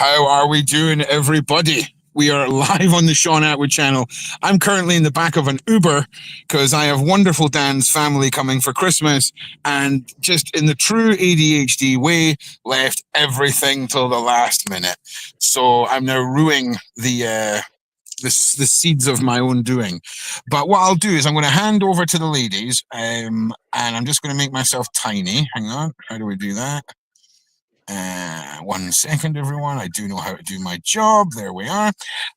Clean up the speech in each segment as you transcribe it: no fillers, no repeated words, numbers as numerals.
How are we doing, everybody? We are live on the Sean Atwood channel. I'm currently in the back of an Uber because I have wonderful Dan's family coming for Christmas, and just in the true ADHD way, left everything till the last minute. So I'm now ruining the seeds of my own doing. But what I'll do is I'm going to hand over to the ladies, and I'm just going to make myself tiny. Hang on, how do we do that? 1 second, everyone. I do know how to do my job. There we are.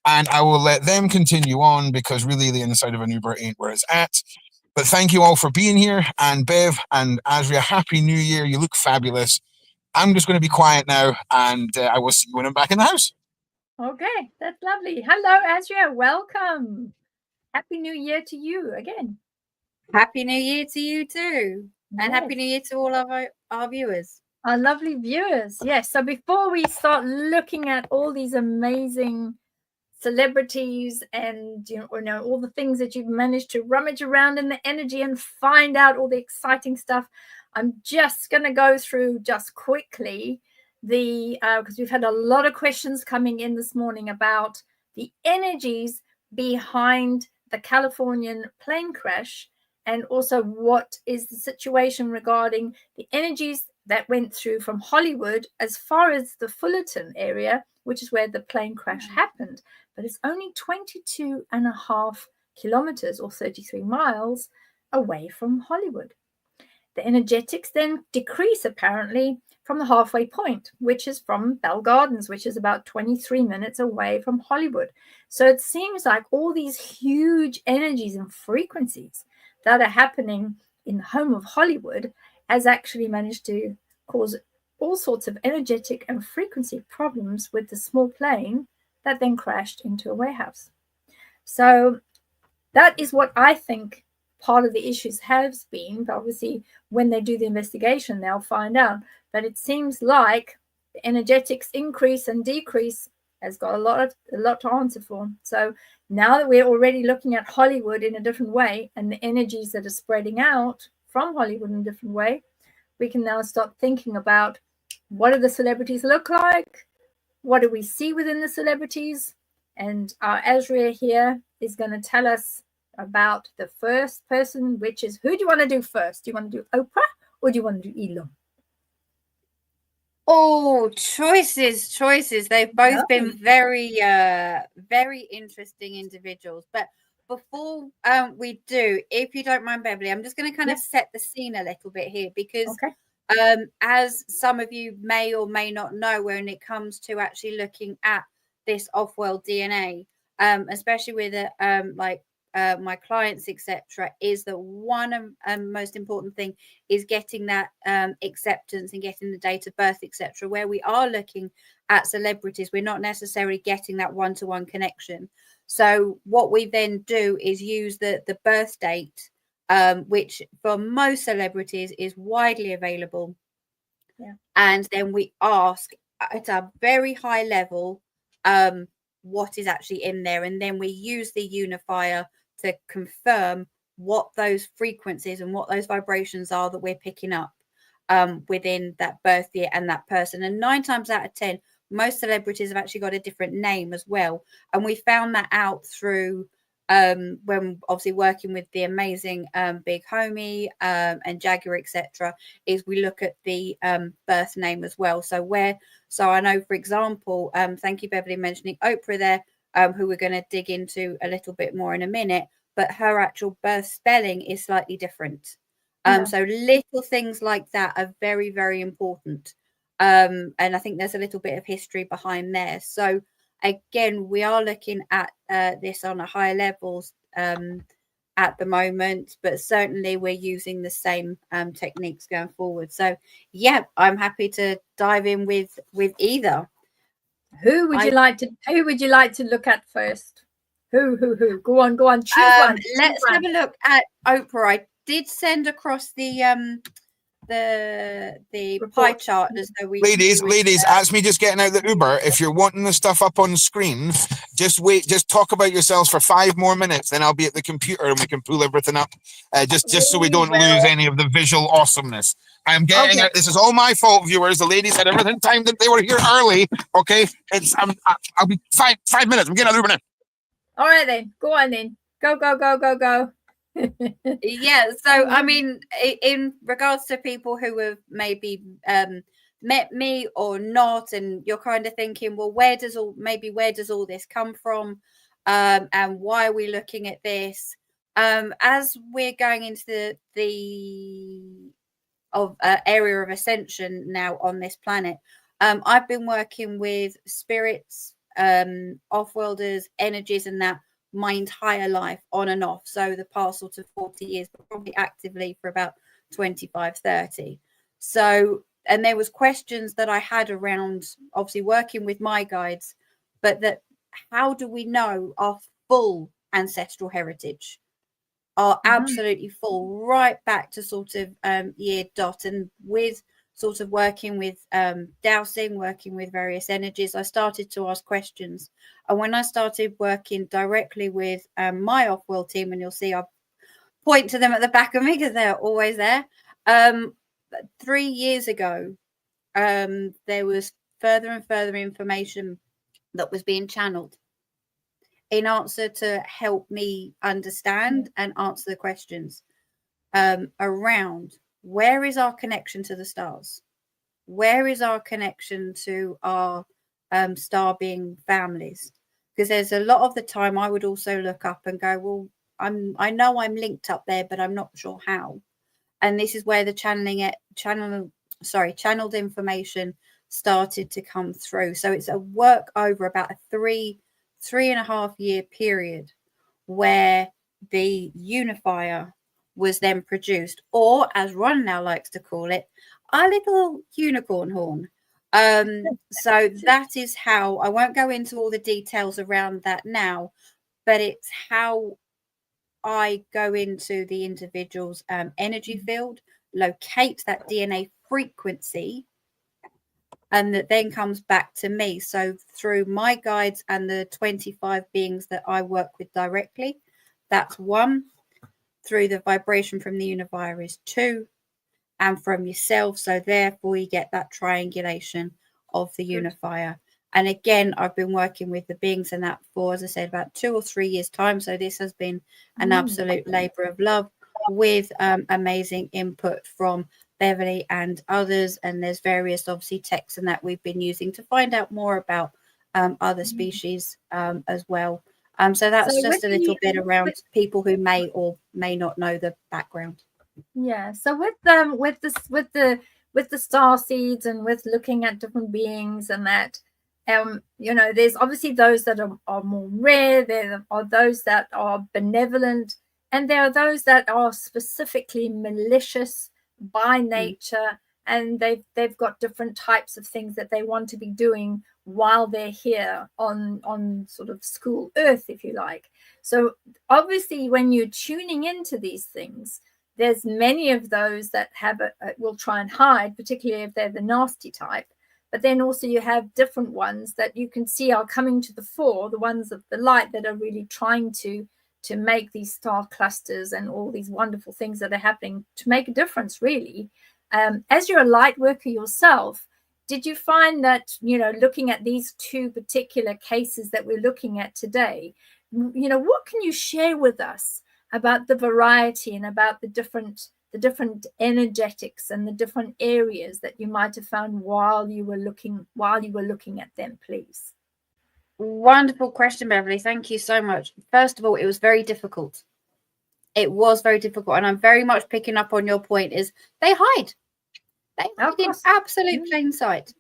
And I will let them continue on because really the inside of an Uber ain't where it's at. But thank you all for being here. And Bev and Asria, Happy New Year. You look fabulous. I'm just going to be quiet now, and I will see you when I'm back in the house. Okay, that's lovely. Hello, Asria. Welcome. Happy New Year to you again. Happy New Year to you too. And Happy New Year to all of our viewers. Our lovely viewers. Yes. So before we start looking at all these amazing celebrities and all the things that you've managed to rummage around in the energy and find out all the exciting stuff, I'm just going to go through just quickly because we've had a lot of questions coming in this morning about the energies behind the Californian plane crash, and also what is the situation regarding the energies that went through from Hollywood as far as the Fullerton area, which is where the plane crash happened. But it's only 22.5 kilometers or 33 miles away from Hollywood. The energetics then decrease apparently from the halfway point, which is from Bell Gardens, which is about 23 minutes away from Hollywood. So it seems like all these huge energies and frequencies that are happening in the home of Hollywood has actually managed to cause all sorts of energetic and frequency problems with the small plane that then crashed into a warehouse. So that is what I think part of the issues has been. But obviously, when they do the investigation, they'll find out. But it seems like the energetics increase and decrease has got a lot to answer for. So now that we're already looking at Hollywood in a different way, and the energies that are spreading out from Hollywood in a different way, we can now start thinking about what do the celebrities look like? What do we see within the celebrities? And our Asria here is going to tell us about the first person, which is, who do you want to do first? Do you want to do Oprah or do you want to do Elon? Oh, choices. They've both been very, very interesting individuals. But before we do, if you don't mind, Beverli, I'm just going to kind of set the scene a little bit here because as some of you may or may not know, when it comes to actually looking at this off-world DNA, especially with my clients, etc., is that one most important thing is getting that acceptance and getting the date of birth, etc. Where we are looking at celebrities, we're not necessarily getting that one-to-one connection. So what we then do is use the birth date, which for most celebrities is widely available. And then we ask at a very high level what is actually in there, and then we use the unifier to confirm what those frequencies and what those vibrations are that we're picking up within that birth year and that person. And 9 times out of 10, most celebrities have actually got a different name as well. And we found that out through when obviously working with the amazing Big Homie and Jaguar, etc., is we look at the birth name as well. So I know, for example, thank you, Beverli, mentioning Oprah there, who we're going to dig into a little bit more in a minute, but her actual birth spelling is slightly different. So little things like that are very, very important. And I think there's a little bit of history behind there. So again, we are looking at this on a higher levels at the moment, but certainly we're using the same techniques going forward. So yeah, I'm happy to dive in with either. Who would you like to look at first? Who? Go on. Choose one. Let's have a look at Oprah. I did send across the the Report. pie chart as though we Ladies, as me just getting out the Uber, if you're wanting the stuff up on screen, just wait, just talk about yourselves for 5 more minutes, then I'll be at the computer and we can pull everything up, just so we don't lose any of the visual awesomeness. I'm getting it. This is all my fault, viewers. The ladies had everything timed that they were here early. Okay, I'll be 5 minutes. I'm getting out the Uber now. All right then, go on then. Go. Yeah, so I mean, in regards to people who have maybe met me or not, and you're kind of thinking, well, where does all this come from, and why are we looking at this? As we're going into the area of ascension now on this planet, I've been working with spirits, off-worlders, energies, and that my entire life, on and off. So the past sort of 40 years, but probably actively for about 25, 30. So, and there was questions that I had around obviously working with my guides, but that how do we know our full ancestral heritage, our absolutely full, right back to sort of year dot. And with sort of working with dowsing, working with various energies, I started to ask questions. And when I started working directly with my off-world team, and you'll see I'll point to them at the back of me because they're always there. 3 years ago, there was further and further information that was being channeled in answer to help me understand and answer the questions around where is our connection to the stars? Where is our connection to our star being families? Because there's a lot of the time I would also look up and go, well, I know I'm linked up there, but I'm not sure how. And this is where the channeled information started to come through. So it's a work over about a 3.5 year period where the unifier was then produced, or as Ron now likes to call it, a little unicorn horn. So that is how, I won't go into all the details around that now, but it's how I go into the individual's energy field, locate that DNA frequency, and that then comes back to me. So through my guides and the 25 beings that I work with directly, that's 1. Through the vibration from the unifier is 2, and from yourself. So therefore you get that triangulation of the unifier. And again, I've been working with the beings and that for, as I said, about 2 or 3 years time. So this has been an absolute labor of love with amazing input from Beverli and others. And there's various obviously texts and that we've been using to find out more about other species as well. So that's just a little bit around people who may or may not know the background. Yeah. So with the star seeds and with looking at different beings and that, there's obviously those that are more rare. There are those that are benevolent, and there are those that are specifically malicious by nature, and they've got different types of things that they want to be doing while they're here on sort of school earth, if you like. So obviously when you're tuning into these things, there's many of those that will try and hide, particularly if they're the nasty type. But then also you have different ones that you can see are coming to the fore, the ones of the light that are really trying to make these star clusters and all these wonderful things that are happening to make a difference, really. As you're a light worker yourself, did you find that, looking at these 2 particular cases that we're looking at today, what can you share with us about the variety and about the different energetics and the different areas that you might have found while you were looking at them, please? Wonderful question, Beverli. Thank you so much. First of all, it was very difficult. It was very difficult, and I'm very much picking up on your point. Is they hide in absolute plain sight.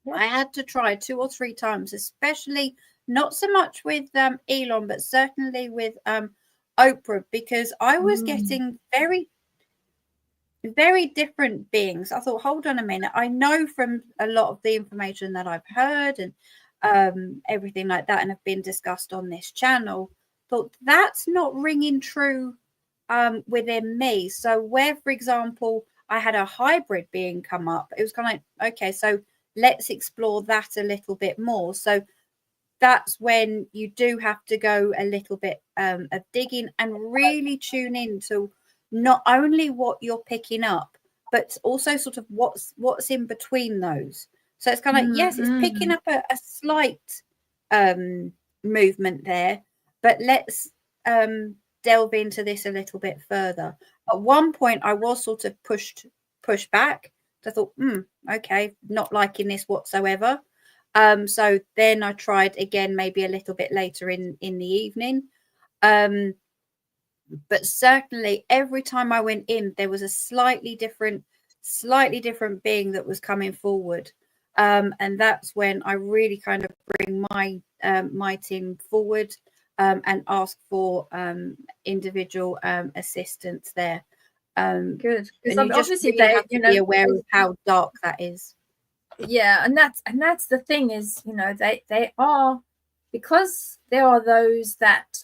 Yeah. I had to try 2 or 3 times, especially not so much with Elon, but certainly with Oprah, because I was getting very, very different beings. I thought, hold on a minute. I know from a lot of the information that I've heard and everything like that, and have been discussed on this channel, thought that's not ringing true within me. So where, for example, I had a hybrid being come up. It was kind of like, okay, so let's explore that a little bit more. So that's when you do have to go a little bit of digging and really tune into not only what you're picking up, but also sort of what's in between those. So it's kind of like, yes, it's picking up a slight movement there, but let's delve into this a little bit further. At one point, I was sort of pushed back. So I thought, okay, not liking this whatsoever. So then I tried again, maybe a little bit later in the evening. But certainly every time I went in, there was a slightly different being that was coming forward. And that's when I really kind of bring my team forward and ask for individual assistance there. Good, because and you just obviously really have to be aware of how dark that is. Yeah, and that's the thing is, they are, because there are those that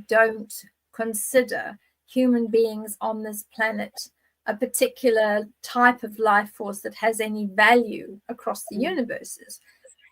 don't consider human beings on this planet a particular type of life force that has any value across the universes.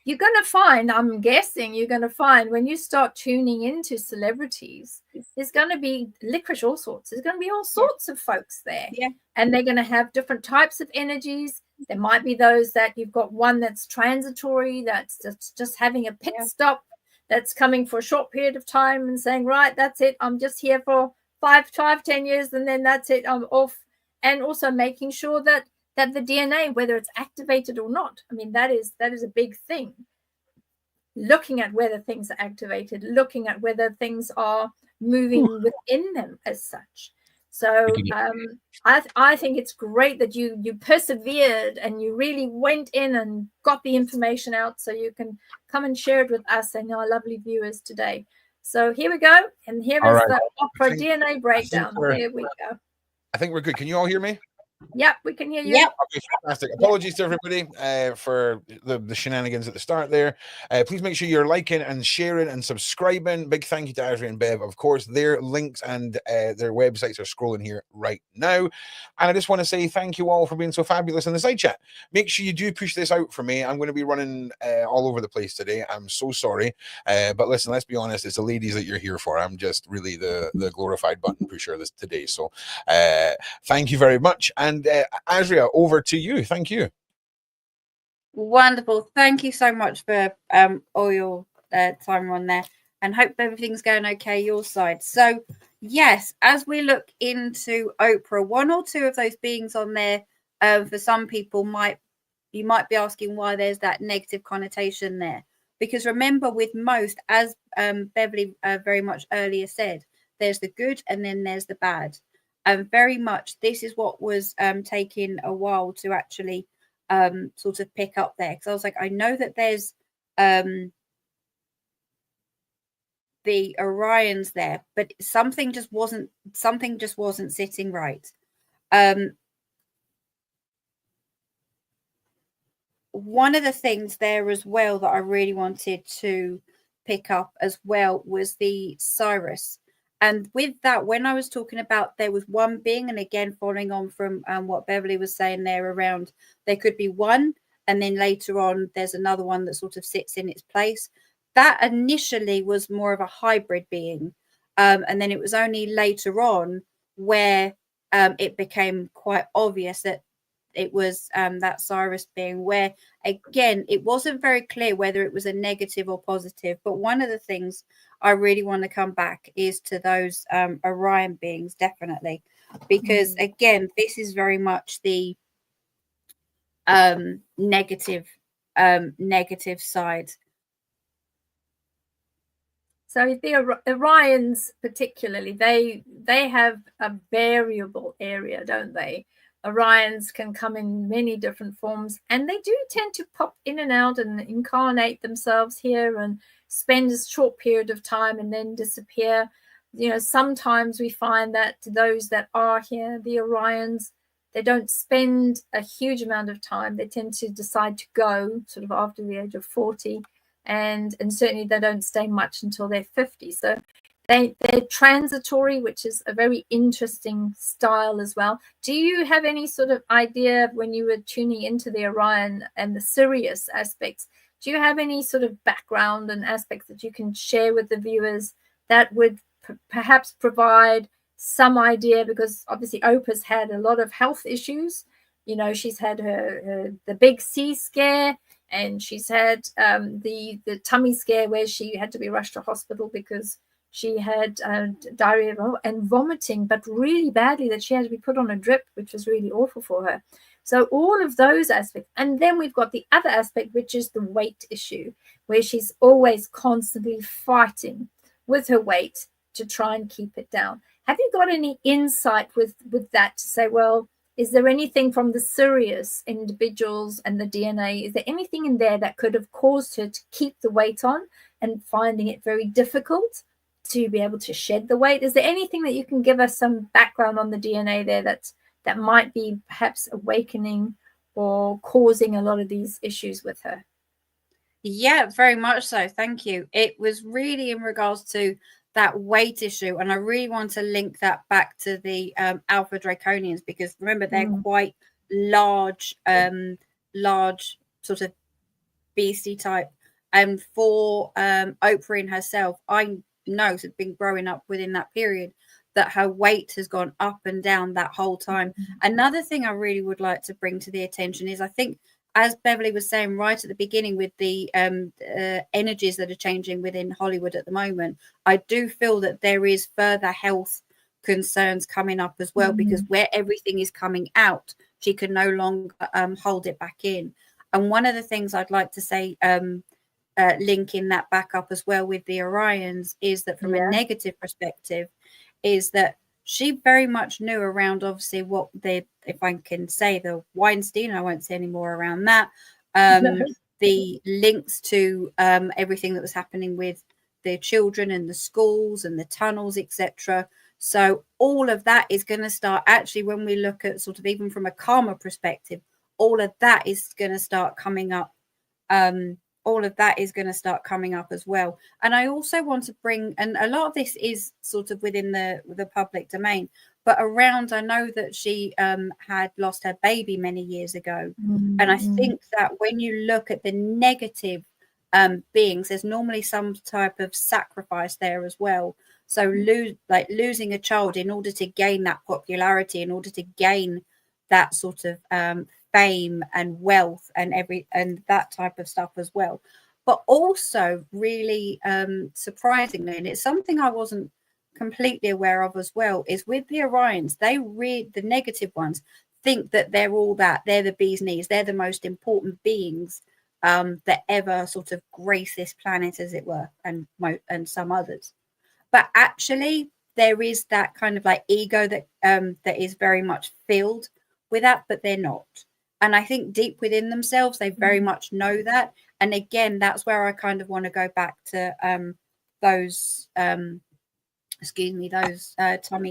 You're going to find, I'm guessing you're going to find, when you start tuning into celebrities, there's going to be licorice all sorts. There's going to be all sorts of folks there. Yeah. And they're going to have different types of energies. There might be those that you've got one that's transitory, that's just having a pit stop, that's coming for a short period of time and saying, right, that's it. I'm just here for 10 years, and then that's it. I'm off. And also making sure that the DNA, whether it's activated or not, I mean, that is a big thing. Looking at whether things are activated, looking at whether things are moving within them as such. So I think it's great that you persevered and you really went in and got the information out so you can come and share it with us and our lovely viewers today. So here we go. And here is the Oprah DNA breakdown. There we go. I think we're good. Can you all hear me? Yep, we can hear you. Yep. Okay, fantastic. Apologies to everybody for the shenanigans at the start there. Please make sure you're liking and sharing and subscribing. Big thank you to Asria and Bev. Of course, their links and their websites are scrolling here right now. And I just want to say thank you all for being so fabulous in the side chat. Make sure you do push this out for me. I'm going to be running all over the place today. I'm so sorry. But listen, let's be honest. It's the ladies that you're here for. I'm just really the glorified button pusher this today. So thank you very much. And Asria, over to you. Thank you. Wonderful. Thank you so much for all your time on there, and hope everything's going okay your side. So yes, as we look into Oprah, one or two of those beings on there, for some people you might be asking why there's that negative connotation there, because remember, with most, as Beverli very much earlier said, there's the good and then there's the bad. Very much this is what was taking a while to actually sort of pick up there, because I was like, I know that there's the Orions there, but something just wasn't sitting right. One of the things there as well that I really wanted to pick up as well was the Cyrus. And with that, when I was talking about there was one being, and again, following on from what Beverli was saying there around, there could be one, and then later on, there's another one that sort of sits in its place. That initially was more of a hybrid being. And then it was only later on where it became quite obvious that it was that Cyrus being, where, again, it wasn't very clear whether it was a negative or positive. But one of the things I really want to come back is to those Orion beings, definitely, because again, this is very much the negative side. So the Orions particularly, they have a variable area, don't they? Orions can come in many different forms, and they do tend to pop in and out and incarnate themselves here and spend a short period of time and then disappear. Sometimes we find that those that are here, the Orions, they don't spend a huge amount of time. They tend to decide to go sort of after the age of 40, and certainly they don't stay much until they're 50. So they're transitory, which is a very interesting style as well. Do you have any sort of idea when you were tuning into the Orion and the Sirius aspects? Do you have any sort of background and aspects that you can share with the viewers that would perhaps provide some idea? Because obviously Oprah's had a lot of health issues. You know, she's had the big C scare, and she's had the tummy scare where she had to be rushed to hospital because she had diarrhea and vomiting, but really badly, that she had to be put on a drip, which was really awful for her. So all of those aspects. And then we've got the other aspect, which is the weight issue, where she's always constantly fighting with her weight to try and keep it down. Have you got any insight with that to say, well, is there anything from the Sirius individuals and the DNA? Is there anything in there that could have caused her to keep the weight on and finding it very difficult to be able to shed the weight? Is there anything that you can give us some background on the DNA there that might be perhaps awakening or causing a lot of these issues with her? Yeah, very much so. Thank you. It was really in regards to that weight issue, and I really want to link that back to the Alpha Draconians, because remember, they're quite large, large sort of beastie type. And for Oprah in herself, I know, has been growing up within that period, that her weight has gone up and down that whole time. Another thing I really would like to bring to the attention is, I think, as Beverli was saying right at the beginning, with the energies that are changing within Hollywood at the moment, I do feel that there is further health concerns coming up as well, because where everything is coming out, she can no longer hold it back in. And one of the things I'd like to say, linking that back up as well with the Orions, is that from a negative perspective, is that she very much knew around, obviously, what they, if I can say, the Weinstein, I won't say any more around that, the links to everything that was happening with the children and the schools and the tunnels, etc. So all of that is going to start, actually, when we look at sort of even from a karma perspective, all of that is going to start coming up. All of that is going to start coming up as well. And I also want to bring, and a lot of this is sort of within the public domain, but around, I know that she had lost her baby many years ago. And I think that when you look at the negative beings, there's normally some type of sacrifice there as well. So losing a child in order to gain that popularity, in order to gain that sort of fame and wealth and that type of stuff as well. But also really surprisingly, and it's something I wasn't completely aware of as well, is with the Orions, they read the negative ones, think that they're all that, they're the bee's knees, they're the most important beings that ever sort of grace this planet, as it were, and some others. But actually there is that kind of like ego that is very much filled with that, but they're not. And I think deep within themselves, they very much know that. And again, that's where I kind of want to go back to those tummy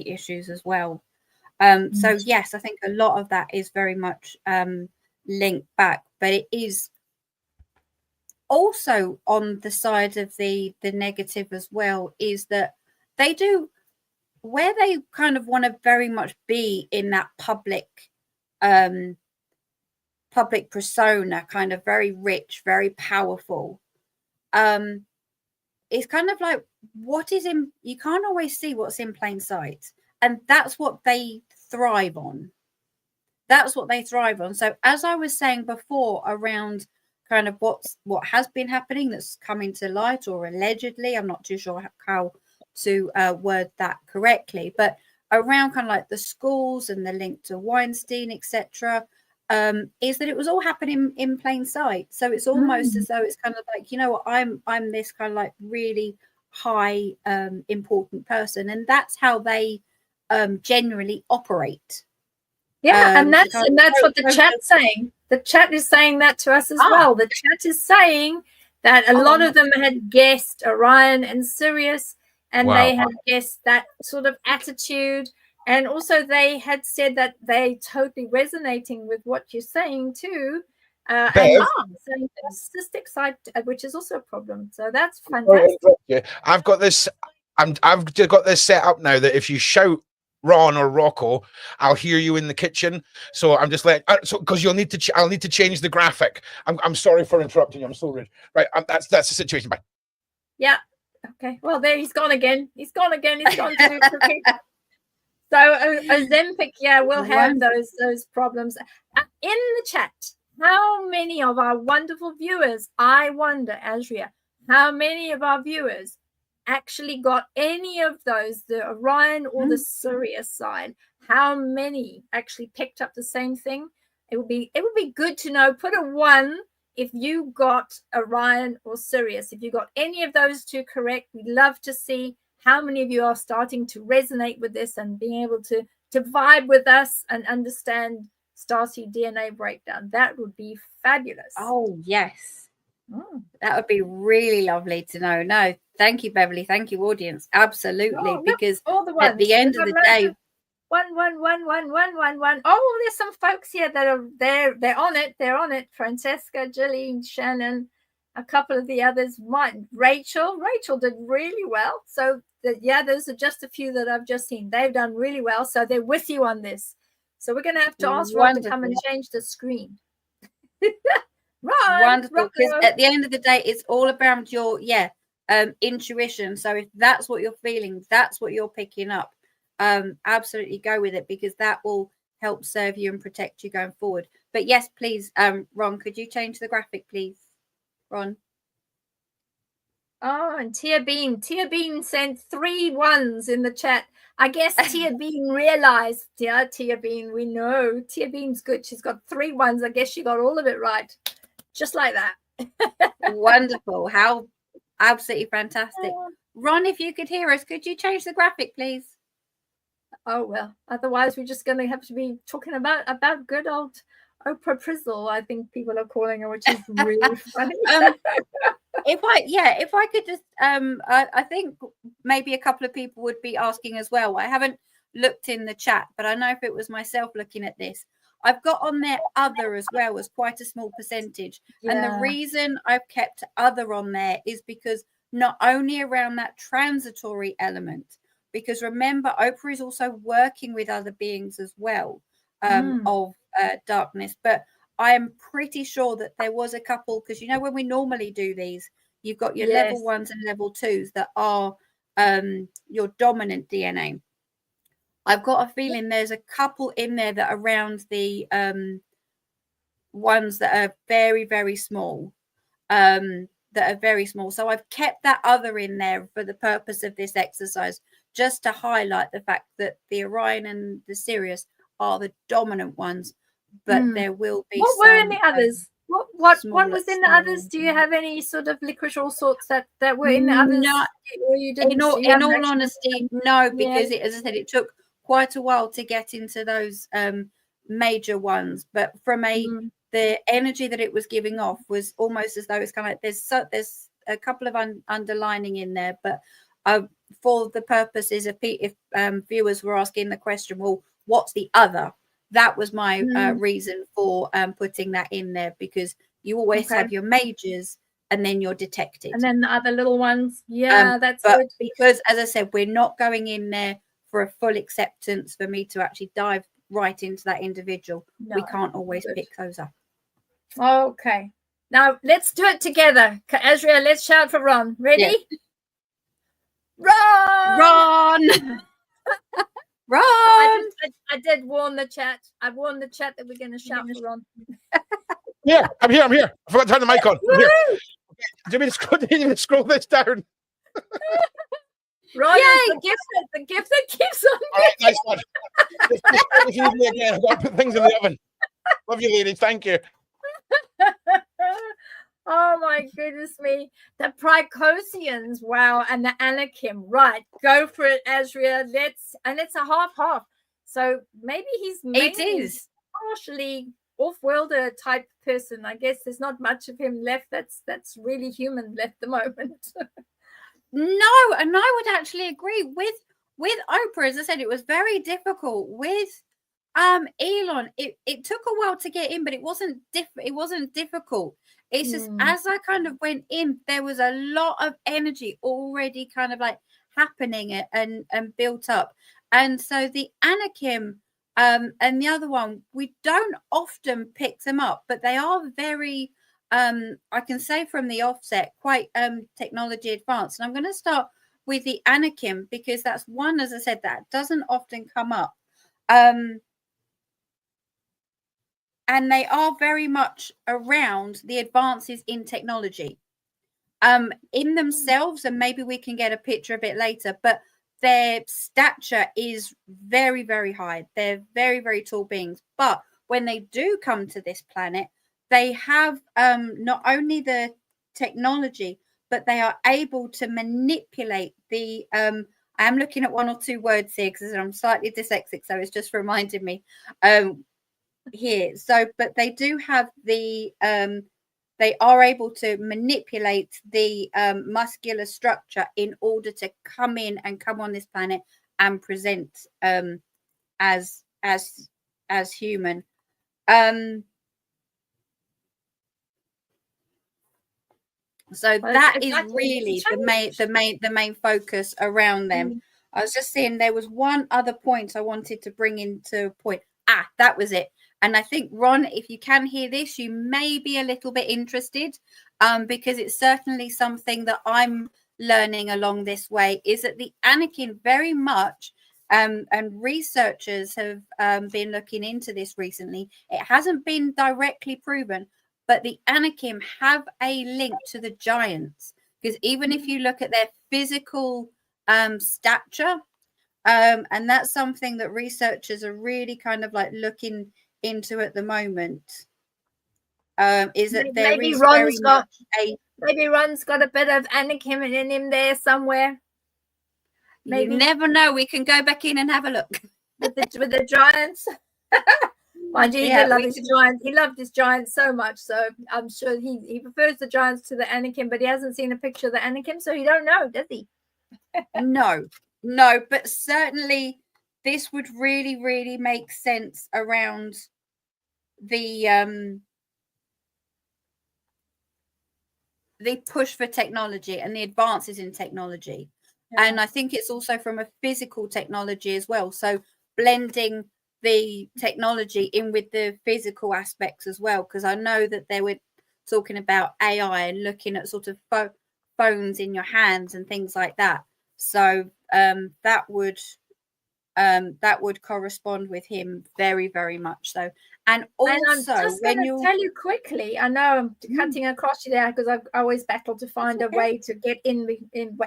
issues as well. So yes, I think a lot of that is very much linked back, but it is also on the side of the negative as well, is that they do, where they kind of want to very much be in that public persona, kind of very rich, very powerful. It's kind of like, what is in, you can't always see what's in plain sight, and that's what they thrive on. That's what they thrive on. So as I was saying before, around kind of what has been happening that's coming to light, or allegedly, I'm not too sure how to word that correctly, but around kind of like the schools and the link to Weinstein, etc., is that it was all happening in plain sight. So it's almost as though it's kind of like, you know what, I'm this kind of like really high important person, and that's how they generally operate. And that's what the chat's saying. The chat is saying that to us as well. The chat is saying that a lot of them had guessed Orion and Sirius, and they had guessed that sort of attitude. And also they had said that they totally resonating with what you're saying too. And saying the cystic side, which is also a problem. So that's fantastic. I've got this. I've just got this set up now that if you shout Ron or Rocco, I'll hear you in the kitchen. So I'm just like, so because you'll need to, I'll need to change the graphic. I'm sorry for interrupting you. I'm so rude. Right, that's the situation. Bye. Yeah. Okay. Well, there he's gone again. He's gone again. He's gone to cooking. So Ozempic, yeah, we'll have those problems. In the chat, how many of our wonderful viewers, I wonder, Asria, how many of our viewers actually got any of those, the Orion or the Sirius side? How many actually picked up the same thing? It would be good to know. Put a 1 if you got Orion or Sirius. If you got any of those two correct, we'd love to see how many of you are starting to resonate with this and being able to vibe with us and understand starseed DNA breakdown. That would be fabulous. Oh, yes. That would be really lovely to know. No, thank you, Beverli. Thank you, audience. Absolutely. Because all the ones. At the end of the day, 1, 1, 1, 1, 1, 1, 1. Oh, there's some folks here that are there. They're on it. They're on it. Francesca, Jillian, Shannon, a couple of the others. Rachel did really well. So those are just a few that I've just seen. They've done really well. So they're with you on this. So we're going to have to ask Ron to come and change the screen. Ron, wonderful. Because at the end of the day, it's all about your intuition. So if that's what you're feeling, that's what you're picking up. Absolutely go with it, because that will help serve you and protect you going forward. But yes, please, Ron, could you change the graphic, please, Ron? Oh, and Tia Bean sent 3 1s in the chat. I guess Tia Bean realized. Tia Bean, we know Tia Bean's good. She's got 3 1s. I guess she got all of it right, just like that. Wonderful. How absolutely fantastic. Ron, if you could hear us, could you change the graphic, please? Oh, well, otherwise we're just going to have to be talking about good old Oprah Prizzle, I think people are calling her, which is really funny. If I could just, I think maybe a couple of people would be asking as well. I haven't looked in the chat, but I know if it was myself looking at this, I've got on there other as well as quite a small percentage. Yeah. And the reason I've kept other on there is because not only around that transitory element, because remember, Oprah is also working with other beings as well of darkness. But I am pretty sure that there was a couple, because when we normally do these, you've got your level 1s and level 2s that are your dominant DNA. I've got a feeling there's a couple in there that are around the ones that are very, very small. So I've kept that other in there for the purpose of this exercise, just to highlight the fact that the Orion and the Sirius are the dominant ones, but there will be what were in the others? What was in the others? Do you have any sort of licorice all sorts that were in the others? No, in all honesty, no, because as I said, it took quite a while to get into those major ones, but from the energy that it was giving off was almost as though it's kind of like there's a couple of underlining in there, but for the purposes of if viewers were asking the question, well, what's the other? That was my reason for putting that in there, because you always have your majors and then your detected. And then the other little ones. Yeah, that's but good. Because, as I said, we're not going in there for a full acceptance for me to actually dive right into that individual. No, we can't always pick those up. Okay. Now, let's do it together. Asria, let's shout for Ron. Ready? Yeah. Ron! Ron! I did warn the chat. I warned the chat that we're going to shout for Ron. Yeah, I'm here. I forgot to turn the mic on. I'm here. Okay. Do you mean to scroll this down? Ron is the gift that keeps on. All right, nice one. If you need me again, I've got to put things in the oven. Love you, ladies. Thank you. Oh my goodness me. The Precocians, wow, and the Anakim. Right, go for it, Asria. It's a half. So maybe he's partially off-worlder type person. I guess there's not much of him left that's really human left at the moment. No, and I would actually agree with Oprah. As I said, it was very difficult with Elon. It took a while to get in, but it wasn't difficult. It's just as I kind of went in, there was a lot of energy already kind of like happening and built up. And so the Anakim and the other one, we don't often pick them up, but they are very, I can say from the offset, quite technology advanced. And I'm going to start with the Anakim because that's one, as I said, that doesn't often come up. And they are very much around the advances in technology in themselves. And maybe we can get a picture a bit later, but their stature is very, very high. They're very, very tall beings. But when they do come to this planet, they have not only the technology, but they are able to manipulate the I am looking at one or two words here because I'm slightly dyslexic, so it's just reminded me here. So, but they do have the they are able to manipulate the muscular structure in order to come in and come on this planet and present as human. So Well, that it's is like really the main focus around them. I was just saying there was one other point I wanted to bring into point. That was it. And I think, Ron, if you can hear this, you may be a little bit interested because it's certainly something that I'm learning along this way, is that the Anakin very much, and researchers have been looking into this recently. It hasn't been directly proven, but the Anakim have a link to the giants, because even if you look at their physical stature, and that's something that researchers are really kind of like looking into at the moment, is that there maybe is Ron's got a maybe Ron's got a bit of Anakim in him there somewhere. Maybe. You never know. We can go back in and have a look with the giants. Mind you, he did love his giants. He loved his giants so much, so I'm sure he prefers the giants to the Anakim, but he hasn't seen a picture of the Anakim, so he don't know, does he? No, but certainly this would really, really make sense around the push for technology and the advances in technology. Yeah. And I think it's also from a physical technology as well. So blending the technology in with the physical aspects as well, because I know that they were talking about AI and looking at sort of phones in your hands and things like that. So that would correspond with him very, very much so. And also, and I'm just going to tell you quickly, I know I'm cutting across you there because I've always battled to find a way to get in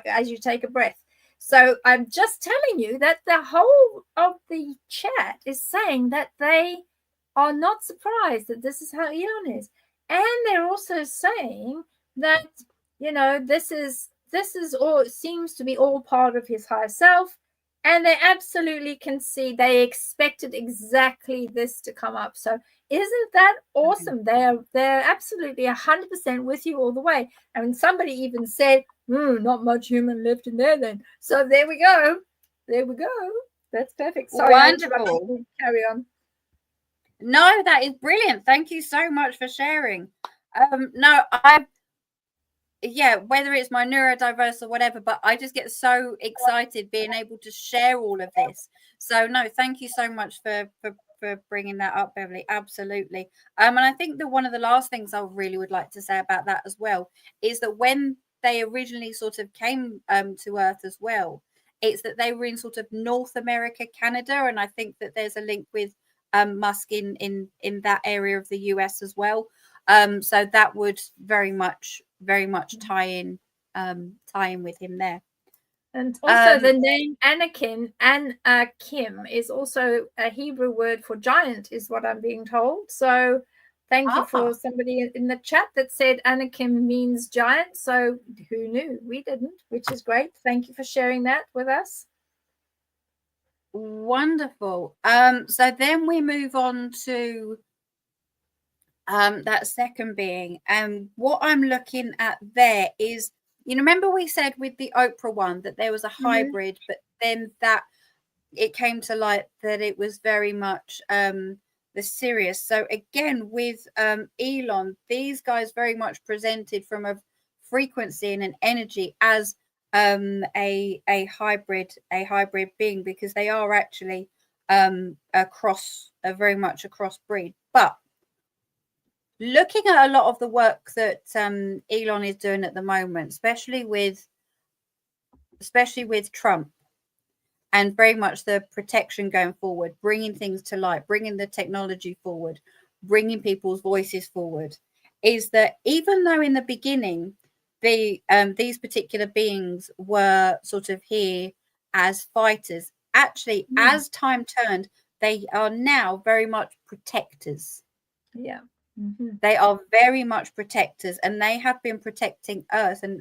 as you take a breath. So I'm just telling you that the whole of the chat is saying that they are not surprised that this is how Elon is. And they're also saying that, this is all, seems to be all part of his higher self. And they absolutely can see they expected exactly this to come up. So isn't that awesome? They're absolutely 100% with you all the way. And somebody even said, not much human left in there then. So there we go. That's perfect. Sorry, wonderful. Carry on. No, that is brilliant. Thank you so much for sharing. Whether it's my neurodiverse or whatever, but I just get so excited being able to share all of this. So no, thank you so much for bringing that up, Beverly. Absolutely. And I think that one of the last things I really would like to say about that as well is that when they originally sort of came to Earth as well, it's that they were in sort of North America, Canada, and I think that there's a link with Musk in that area of the US as well. So that would very much tie in with him there. And also the name Anakin and Kim is also a Hebrew word for giant, is what I'm being told. So thank you for somebody in the chat that said Anakin means giant. So who knew? We didn't, which is great. Thank you for sharing that with us. Wonderful. So then we move on to that second being, and what I'm looking at there is, remember we said with the Oprah one that there was a hybrid, but then that it came to light that it was very much the Sirius. So again with Elon, these guys very much presented from a frequency and an energy as a hybrid being, because they are actually very much a crossbreed. But looking at a lot of the work that Elon is doing at the moment, especially with Trump, and very much the protection going forward, bringing things to light, bringing the technology forward, bringing people's voices forward, is that even though in the beginning these particular beings were sort of here as fighters, actually, as time turned, they are now very much protectors. Yeah. They are very much protectors, and they have been protecting Earth. And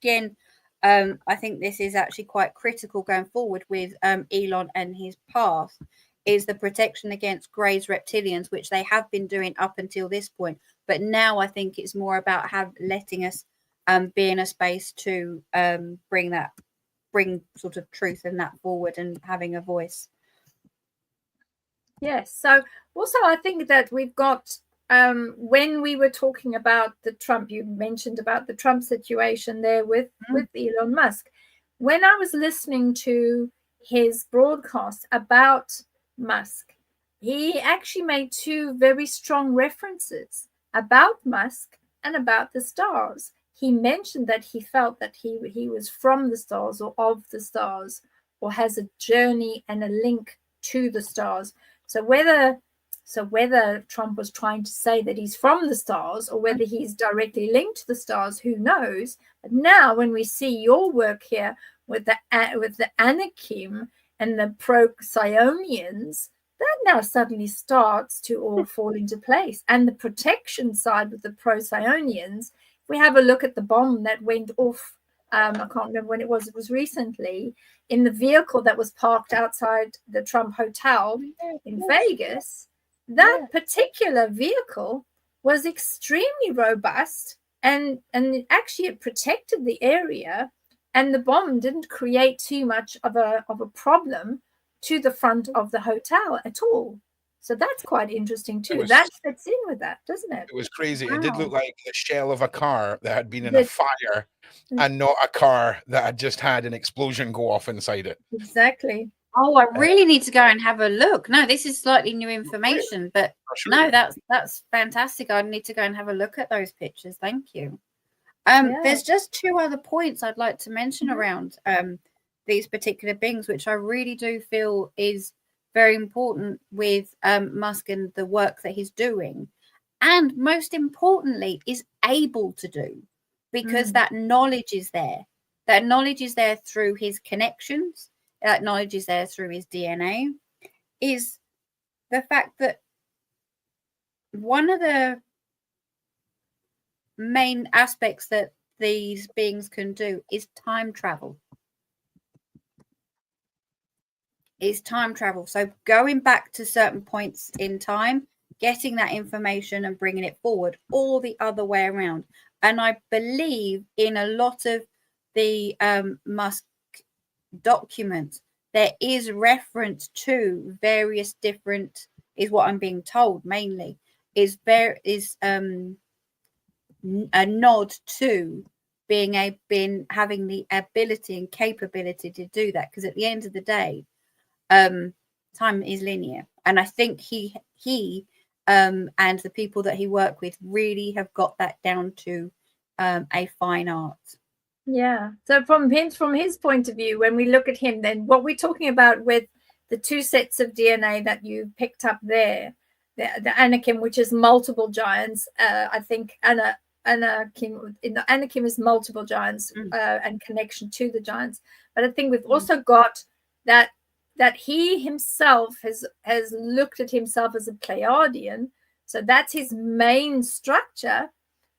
again, I think this is actually quite critical going forward with Elon and his path, is the protection against Grey's reptilians, which they have been doing up until this point. But now I think it's more about letting us be in a space to bring sort of truth and that forward, and having a voice. Yes. So also I think that we've got, when we were talking about the Trump, you mentioned about the Trump situation there with Elon Musk. When I was listening to his broadcast about Musk, he actually made two very strong references about Musk and about the stars. He mentioned that he felt that he was from the stars, or of the stars, or has a journey and a link to the stars. So whether Trump was trying to say that he's from the stars, or whether he's directly linked to the stars, who knows? But now, when we see your work here with the Anakim and the Procyon, that now suddenly starts to all fall into place. And the protection side with the Procyon, if we have a look at the bomb that went off, I can't remember when it was recently, in the vehicle that was parked outside the Trump Hotel in Vegas. That particular vehicle was extremely robust, and actually it protected the area, and the bomb didn't create too much of a problem to the front of the hotel at all. So that's quite interesting too. That fits in with that, doesn't it? It was crazy. Wow. It did look like the shell of a car that had been in a fire, and not a car that had just had an explosion go off inside it. Exactly. Oh, I really need to go and have a look. No, this is slightly new information, but no, that's fantastic. I need to go and have a look at those pictures. Thank you. There's just two other points I'd like to mention around these particular beings, which I really do feel is very important with Musk and the work that he's doing, and most importantly is able to do, because that knowledge is there. That knowledge is there through his connections. That knowledge is there through his DNA. Is the fact that one of the main aspects that these beings can do is time travel. So going back to certain points in time, getting that information and bringing it forward, or the other way around. And I believe in a lot of the Musk documents, there is reference to various different, is what I'm being told mainly, is a nod to having the ability and capability to do that, because at the end of the day, time is linear, and I think he and the people that he worked with really have got that down to a fine art. Yeah. So from his point of view, when we look at him, then what we're talking about with the two sets of DNA that you picked up there, the Anakim, which is multiple giants, I think Anakim is multiple giants and connection to the giants. But I think we've also got that he himself has looked at himself as a Pleiadian. So that's his main structure.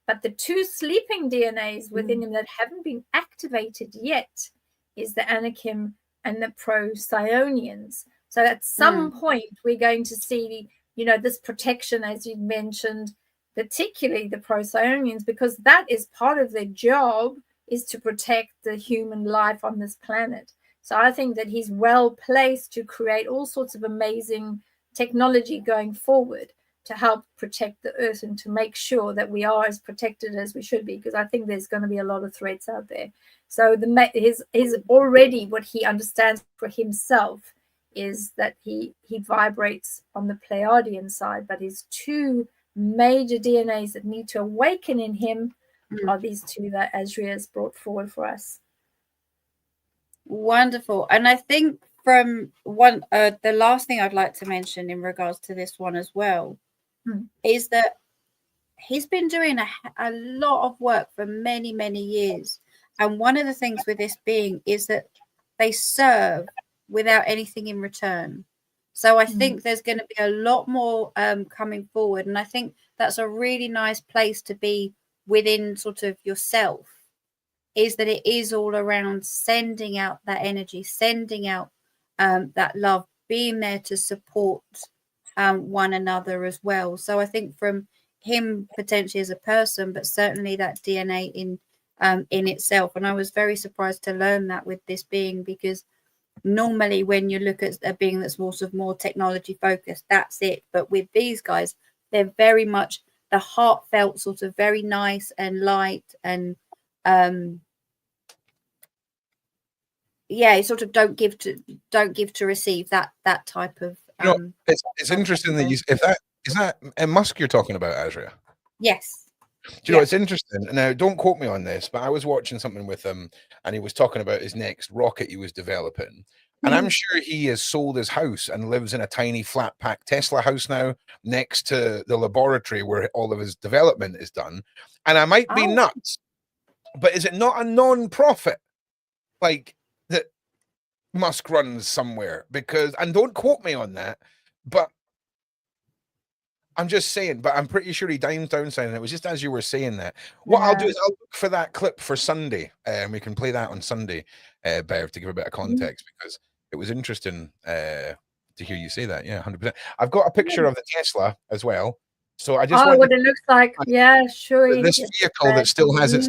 But the two sleeping DNAs within him that haven't been activated yet is the Anakim and the Procyon. So at some point, we're going to see, this protection, as you mentioned, particularly the Procyon, because that is part of their job, is to protect the human life on this planet. So I think that he's well placed to create all sorts of amazing technology going forward to help protect the earth and to make sure that we are as protected as we should be, because I think there's going to be a lot of threats out there. So his already what he understands for himself is that he vibrates on the Pleiadian side, but his two major DNAs that need to awaken in him are these two that Asria has brought forward for us. Wonderful. And I think from one, the last thing I'd like to mention in regards to this one as well is that he's been doing a lot of work for many, many years. And one of the things with this being is that they serve without anything in return. So I think there's going to be a lot more coming forward. And I think that's a really nice place to be within sort of yourself, is that it is all around sending out that energy, sending out that love, being there to support one another as well. So I think from him potentially as a person, but certainly that DNA in itself. And I was very surprised to learn that with this being, because normally when you look at a being that's more technology focused, that's it. But with these guys, they're very much the heartfelt, sort of very nice and light, and sort of don't give to receive, that type of it's interesting that is that Musk you're talking about, Asria? Yes. Do you know, it's interesting. Now, don't quote me on this, but I was watching something with him and he was talking about his next rocket he was developing. And I'm sure he has sold his house and lives in a tiny flat pack Tesla house now next to the laboratory where all of his development is done. And I might be nuts, but is it not a non-profit like that Musk runs somewhere? Because, and don't quote me on that, but I'm just saying, but I'm pretty sure he dimes down saying it was just as you were saying that. What I'll do is I'll look for that clip for Sunday, and we can play that on Sunday, Bev, to give a bit of context, because it was interesting to hear you say that. Yeah, 100%. I've got a picture of the Tesla as well. So I just what it looks like. Yeah, sure. This vehicle that still has its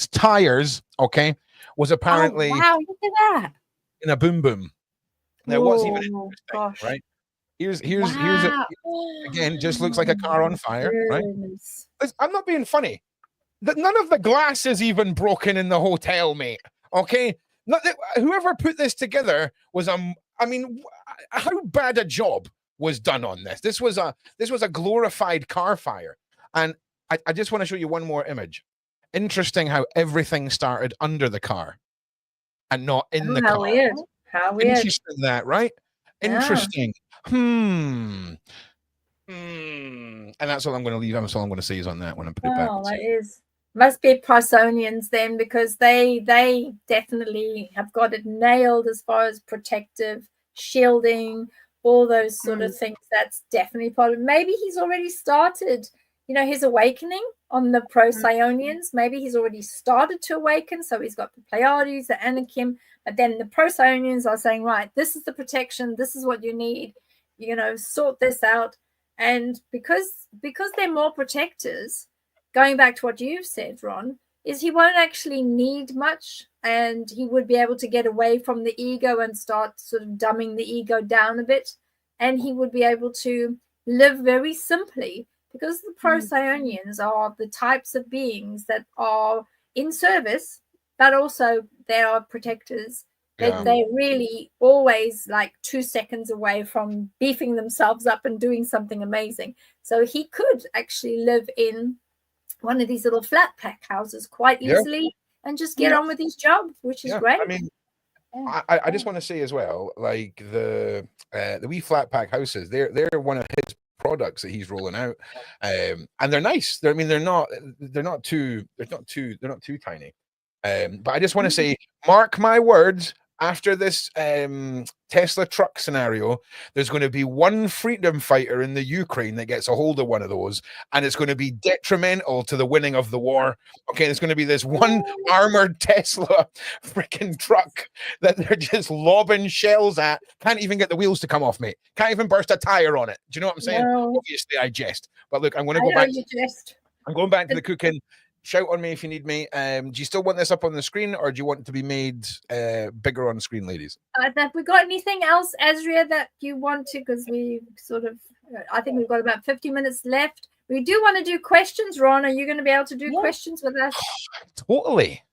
tires, okay, was apparently wow, look at that. In a boom boom. Now, what's even interesting, right? Here's again, just looks like a car on fire, right? I'm not being funny. None of the glass is even broken in the hotel, mate. Okay, whoever put this together was I mean, how bad a job was done on this? This was a glorified car fire, and I just want to show you one more image. Interesting how everything started under the car and not in the car. Weird. How weird. Interesting that, right? Yeah. Interesting. And that's all I'm going to leave. That's all I'm going to say is on that when I put it back. That must be Prysonians then, because they definitely have got it nailed as far as protective, shielding, all those sort of things. That's definitely part of it. Maybe he's already started, his awakening on the Procyon. Maybe he's already started to awaken. So he's got the Pleiades, the Anakim, but then the Procyon are saying, right, this is the protection. This is what you need. Sort this out. And because they're more protectors, going back to what you've said, Ron, is he won't actually need much, and he would be able to get away from the ego and start sort of dumbing the ego down a bit, and he would be able to live very simply, because the Procyon are the types of beings that are in service, but also they are protectors. They're really always like 2 seconds away from beefing themselves up and doing something amazing. So he could actually live in one of these little flat pack houses quite easily and just get on with his job, which is great. I mean, I just want to say as well, like the wee flat pack houses, they're one of his products that he's rolling out, and they're nice. They're not too tiny. But I just want to say, mark my words, after this Tesla truck scenario, there's going to be one freedom fighter in the Ukraine that gets a hold of one of those, and it's going to be detrimental to the winning of the war. Okay, there's going to be this one armored Tesla freaking truck that they're just lobbing shells at. Can't even get the wheels to come off, mate. Can't even burst a tire on it. Do you know what I'm saying? No. Obviously, I jest. But look, I'm going to go back. I'm going back to the cooking. Shout on me if you need me. Do you still want this up on the screen, or do you want it to be made bigger on the screen, ladies? Have we got anything else, Asria, that you want to? Because we sort of I think we've got about 50 minutes left. We do want to do questions. Ron, are you going to be able to do questions with us? Totally.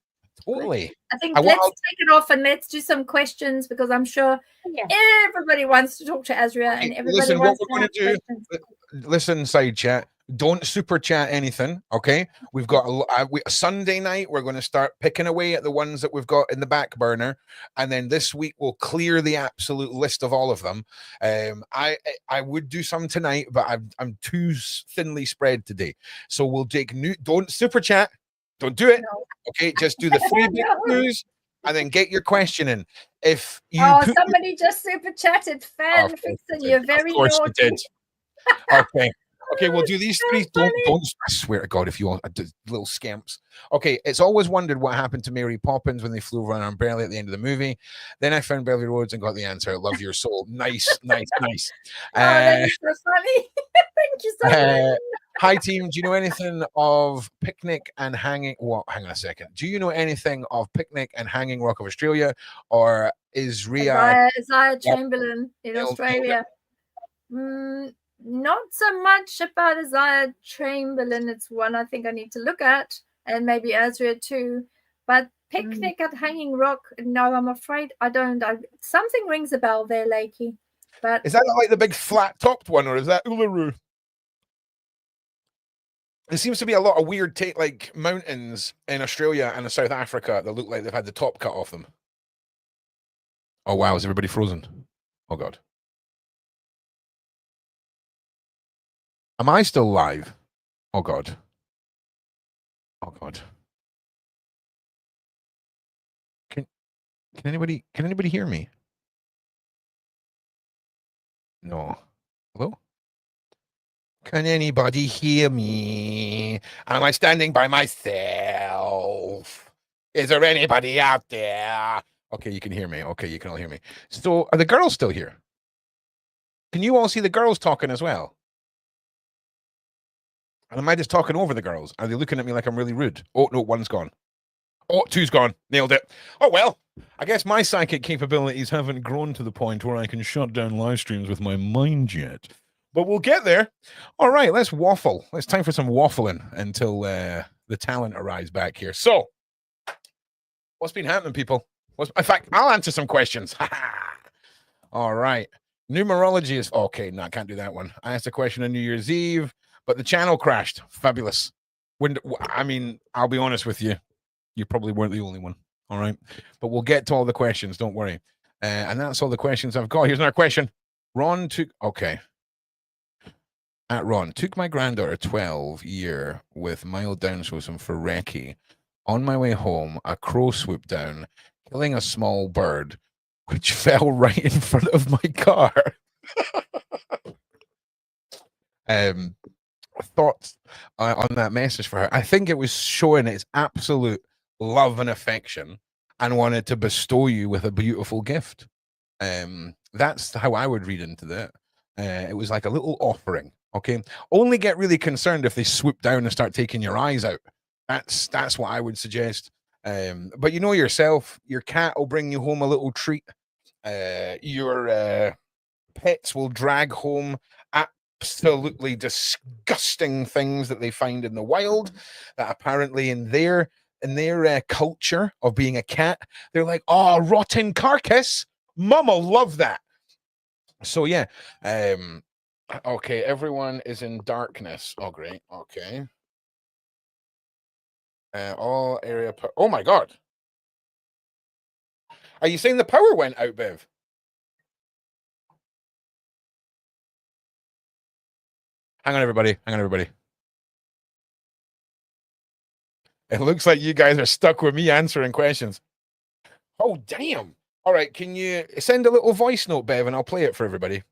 I think let's take it off and let's do some questions, because I'm sure everybody wants to talk to Asria, and everybody Listen, wants what we're to going have to do, questions. listen, side chat, don't super chat anything, okay? We've got a Sunday night, we're going to start picking away at the ones that we've got in the back burner, and then this week we'll clear the absolute list of all of them. I would do some tonight, but I'm too thinly spread today, so we'll take don't super chat, don't do it, okay? Just do the three big news, and then get your question in. If you somebody just super chatted, fan fixing, you're very naughty. You did. Okay, we'll do these three. Don't. I swear to God, if you want, little scamps. Okay, it's always wondered what happened to Mary Poppins when they flew over on an umbrella at the end of the movie. Then I found Beverli Rhodes and got the answer. Love your soul. Nice. That is so funny. Thank you so much. Hi team, do you know anything of Picnic and Hanging? What? Hang on a second. Do you know anything of Picnic and Hanging Rock of Australia, or Asria Chamberlain in Australia? Not so much about Isaiah Chamberlain. It's one I think I need to look at, and maybe Asria too. But Picnic at Hanging Rock, no, I'm afraid I don't. Something rings a bell there, Lakey. But is that like the big flat-topped one, or is that Uluru? There seems to be a lot of weird like mountains in Australia and in South Africa that look like they've had the top cut off them. Oh wow, is everybody frozen? Oh God. Am I still live? Oh God. Oh God. Can anybody hear me? No. Hello? Can anybody hear me? Am I standing by myself? Is there anybody out there? Okay, you can hear me. Okay, you can all hear me. So are the girls still here? Can you all see the girls talking as well? And am I just talking over the girls? Are they looking at me like I'm really rude? Oh, no, one's gone. Oh, two's gone. Nailed it. Oh, well, I guess my psychic capabilities haven't grown to the point where I can shut down live streams with my mind yet. But we'll get there. All right, let's waffle. It's time for some waffling until the talent arrives back here. So, what's been happening, people? In fact, I'll answer some questions. All right. Numerology is... Okay, no, I can't do that one. I asked a question on New Year's Eve, but the channel crashed. Fabulous. I mean, I'll be honest with you. You probably weren't the only one. All right. But we'll get to all the questions. Don't worry. And that's all the questions I've got. Here's another question. Ron took... Okay. At Ron, took my granddaughter 12-year with mild Down syndrome for recce. On my way home, a crow swooped down, killing a small bird, which fell right in front of my car. Thoughts on that message for her? I think it was showing its absolute love and affection and wanted to bestow you with a beautiful gift. That's how I would read into that. It was like a little offering. Okay, only get really concerned if they swoop down and start taking your eyes out. That's what I would suggest. But you know yourself, your cat will bring you home a little treat. Your pets will drag home absolutely disgusting things that they find in the wild that apparently in their culture of being a cat, they're like, oh, rotten carcass. Mama love that. So yeah. Okay, everyone is in darkness. Oh, great. Okay. All area... Oh, my God. Are you saying the power went out, Bev? Hang on, everybody. It looks like you guys are stuck with me answering questions. Oh, damn. All right, can you send a little voice note, Bev, and I'll play it for everybody.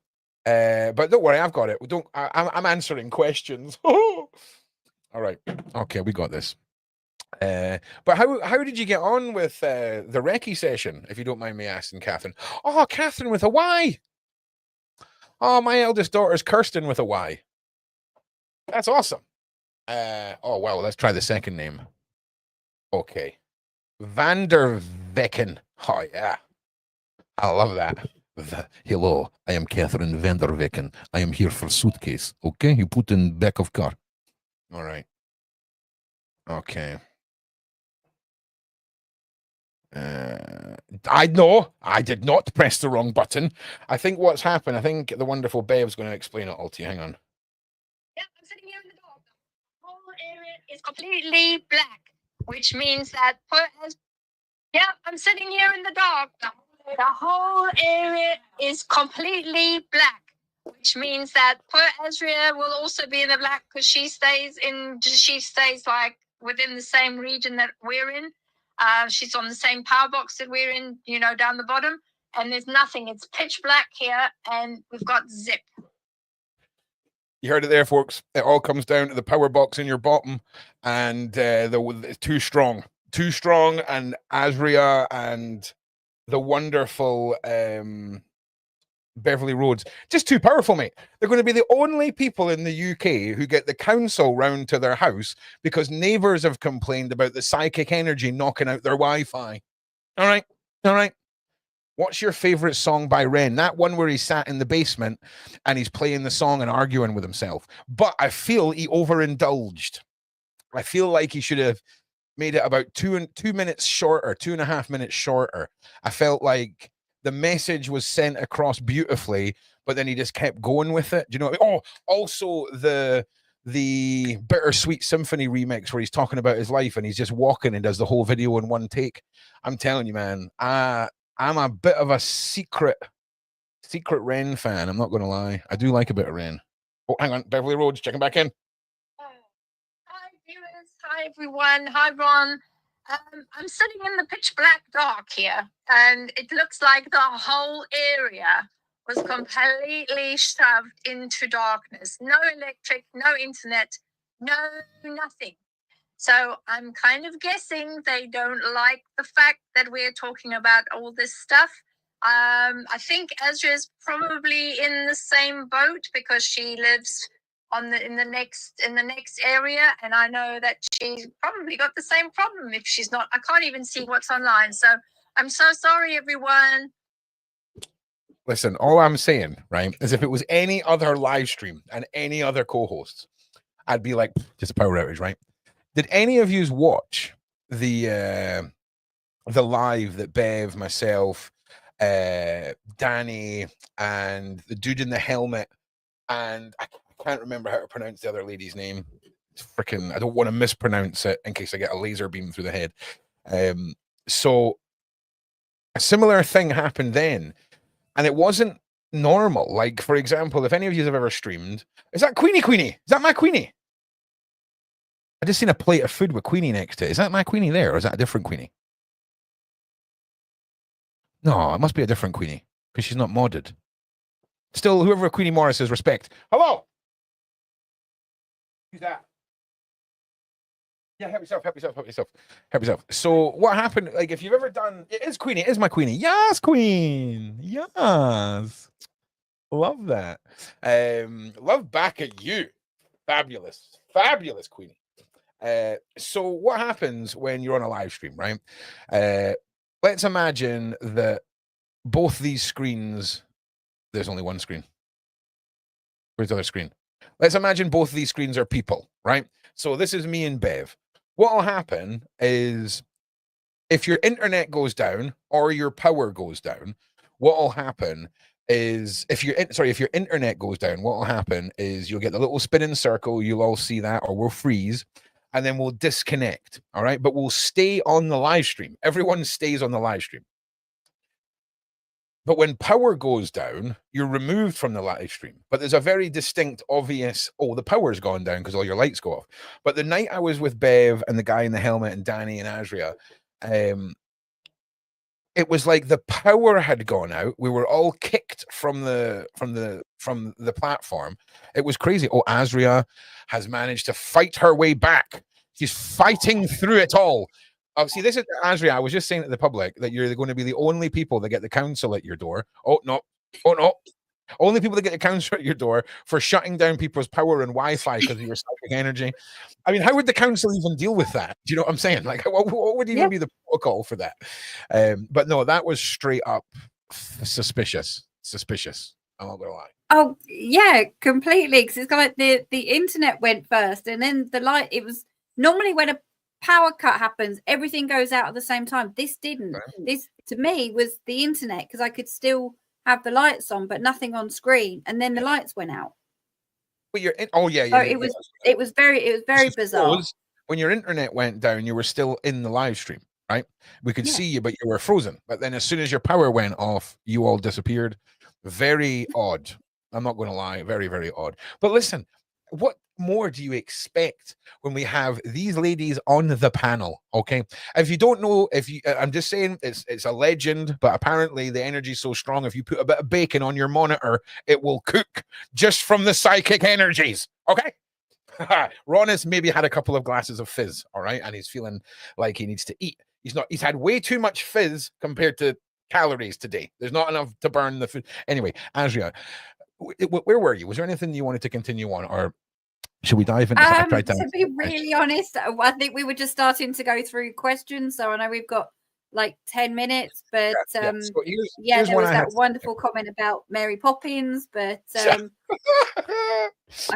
But don't worry, I've got it. I'm answering questions. All right. Okay, we got this. But how did you get on with the recce session, if you don't mind me asking, Catherine? Oh, Catherine with a Y. Oh, my eldest daughter's Kirsten with a Y. That's awesome. Oh, well, let's try the second name. Okay. Vandervecken. Oh, yeah. I love that. Hello, I am Catherine Vanderwecken. I am here for suitcase. Okay, you put in back of car. All right. Okay. I know I did not press the wrong button. I think what's happened, I think the wonderful Bev's going to explain it all to you. Hang on. Yeah, I'm sitting here in the dark. The whole area is completely black, which means that I'm sitting here in the dark. The whole area is completely black, which means that poor Asria will also be in the black because she stays like within the same region that we're in. She's on the same power box that we're in, down the bottom, and there's nothing. It's pitch black here, and we've got zip. You heard it there, folks. It all comes down to the power box in your bottom, and the too strong, and Asria and the wonderful Beverli Rhodes, just too powerful, mate. They're going to be the only people in the UK who get the council round to their house because neighbours have complained about the psychic energy knocking out their Wi-Fi. All right. What's your favourite song by Ren? That one where he sat in the basement and he's playing the song and arguing with himself. But I feel he overindulged. I feel like he should have made it about 2 minutes shorter, 2.5 minutes shorter. I felt like the message was sent across beautifully, but then he just kept going with it. Do you know what I mean? Oh, also the Bittersweet Symphony remix where he's talking about his life and he's just walking and does the whole video in one take. I'm telling you, man, I'm a bit of a secret Ren fan. I'm not going to lie. I do like a bit of Ren. Oh, hang on. Beverli Rhodes, checking back in. Hi, viewers. Hi, everyone. Hi, Ron. I'm sitting in the pitch black dark here, and it looks like the whole area was completely shoved into darkness. No electric, no internet, no nothing. So I'm kind of guessing they don't like the fact that we're talking about all this stuff. I think Asria's probably in the same boat because she lives in the next area, and I know that she's probably got the same problem. If she's not, I can't even see what's online. So I'm so sorry, everyone. Listen, all I'm saying, right, is if it was any other live stream and any other co-hosts, I'd be like, just a power outage, right? Did any of you watch the live that Bev, myself, Danny, and the dude in the helmet, and I can't remember how to pronounce the other lady's name. It's freaking, I don't want to mispronounce it in case I get a laser beam through the head. So a similar thing happened then, and it wasn't normal. Like, for example, if any of you have ever streamed, is that Queenie? Is that my Queenie? I just seen a plate of food with Queenie next to it. Is that my Queenie there, or is that a different Queenie? No, it must be a different Queenie because she's not modded. Still, whoever Queenie Morris is, respect. Hello. Who's that? Yeah, help yourself. So what happened? Like, if you've ever done, it is Queenie. It is my Queenie. Yes, Queen. Yes. Love that. Love back at you. Fabulous Queenie. So what happens when you're on a live stream, right? Let's imagine that both these screens, there's only one screen. Where's the other screen? Let's imagine both these screens are people, right? So this is me and Bev. What will happen is if your internet goes down or your power goes down, what will happen is if your internet goes down, what will happen is you'll get the little spinning circle, you'll all see that, or we'll freeze, and then we'll disconnect. All right, but we'll stay on the live stream. Everyone stays on the live stream. But when power goes down, you're removed from the live stream. But there's a very distinct, obvious, the power's gone down because all your lights go off. But the night I was with Bev and the guy in the helmet and Danny and Asria, it was like the power had gone out. We were all kicked from the platform. It was crazy. Asria has managed to fight her way back. She's fighting through it all. See, this is Asria. I was just saying to the public that you're going to be the only people that get the council at your door. Oh no. Only people that get the council at your door for shutting down people's power and Wi-Fi because of your psychic energy. I mean, how would the council even deal with that? Do you know what I'm saying? Like, what would even be the protocol for that? But no, that was straight up suspicious. suspicious. I'm not gonna lie. Oh yeah, completely. Because it's like the internet went first, and then the light. It was normally when a power cut happens, everything goes out at the same time. This didn't. This to me was the internet because I could still have the lights on, but nothing on screen, and then the lights went out. But you're in, oh yeah, So yeah. it was very bizarre. When your internet went down, you were still in the live stream, right? We could see you, but you were frozen. But then as soon as your power went off, you all disappeared. Very odd. I'm not going to lie, very, very odd. But listen, what more do you expect when we have these ladies on the panel? Okay, if you don't know, I'm just saying it's a legend, but apparently the energy is so strong. If you put a bit of bacon on your monitor, it will cook just from the psychic energies. Okay. Ron has maybe had a couple of glasses of fizz, all right, and he's feeling like he needs to eat. He's had way too much fizz compared to calories today. There's not enough to burn the food. Anyway, Asria, where were you? Was there anything you wanted to continue on, or should we dive into to be really honest, I think we were just starting to go through questions, so I know we've got like 10 minutes, but So there was that wonderful comment about Mary Poppins, but I